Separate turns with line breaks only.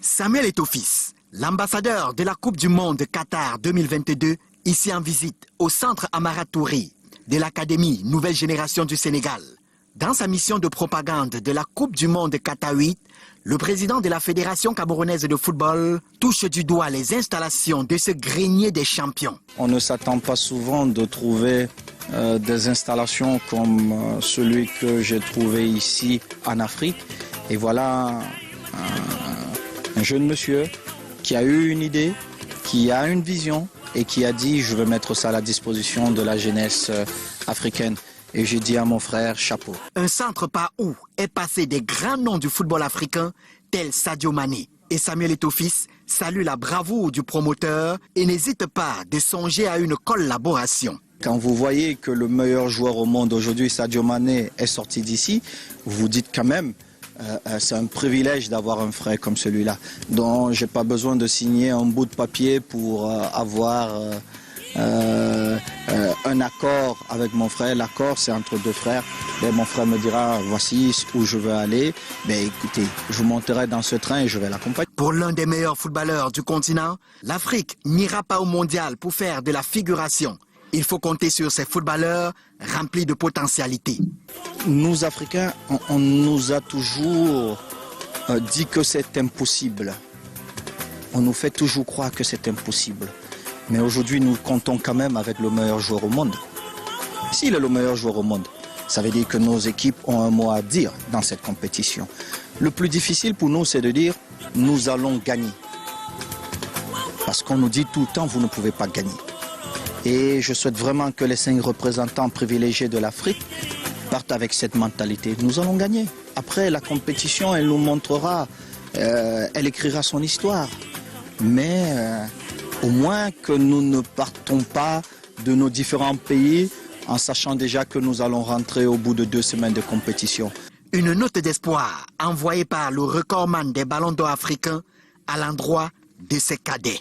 Samuel Eto'o-Fils, l'ambassadeur de la Coupe du Monde Qatar 2022, ici en visite au centre Amara Touré de l'Académie Nouvelle Génération du Sénégal. Dans sa mission de propagande de la Coupe du Monde Qatar 8, le président de la Fédération camerounaise de football touche du doigt les installations de ce grenier des champions.
On ne s'attend pas souvent de trouver des installations comme celui que j'ai trouvé ici en Afrique. Et voilà un jeune monsieur qui a eu une idée, qui a une vision et qui a dit « je veux mettre ça à la disposition de la jeunesse africaine ». Et j'ai dit à mon frère, chapeau.
Un centre par où est passé des grands noms du football africain, tels Sadio Mané. Et Samuel Eto'o-Fils salue la bravoure du promoteur et n'hésite pas de songer à une collaboration.
Quand vous voyez que le meilleur joueur au monde aujourd'hui, Sadio Mané, est sorti d'ici, vous vous dites quand même, c'est un privilège d'avoir un frère comme celui-là. Donc je n'ai pas besoin de signer un bout de papier pour avoir un accord avec mon frère. L'accord, c'est entre deux frères. Et mon frère me dira, voici où je veux aller. Mais écoutez, je monterai dans ce train et je vais l'accompagner.
Pour l'un des meilleurs footballeurs du continent, l'Afrique n'ira pas au mondial pour faire de la figuration. Il faut compter sur ces footballeurs remplis de potentialité.
Nous, Africains, on nous a toujours dit que c'est impossible. On nous fait toujours croire que c'est impossible. Mais aujourd'hui, nous comptons quand même avec le meilleur joueur au monde. S'il est le meilleur joueur au monde, ça veut dire que nos équipes ont un mot à dire dans cette compétition. Le plus difficile pour nous, c'est de dire « nous allons gagner ». Parce qu'on nous dit tout le temps « vous ne pouvez pas gagner ». Et je souhaite vraiment que les 5 représentants privilégiés de l'Afrique partent avec cette mentalité. Nous allons gagner. Après, la compétition, elle nous montrera, elle écrira son histoire. Mais au moins que nous ne partons pas de nos différents pays en sachant déjà que nous allons rentrer au bout de 2 semaines de compétition.
Une note d'espoir envoyée par le recordman des ballons d'or africains à l'endroit de ses cadets.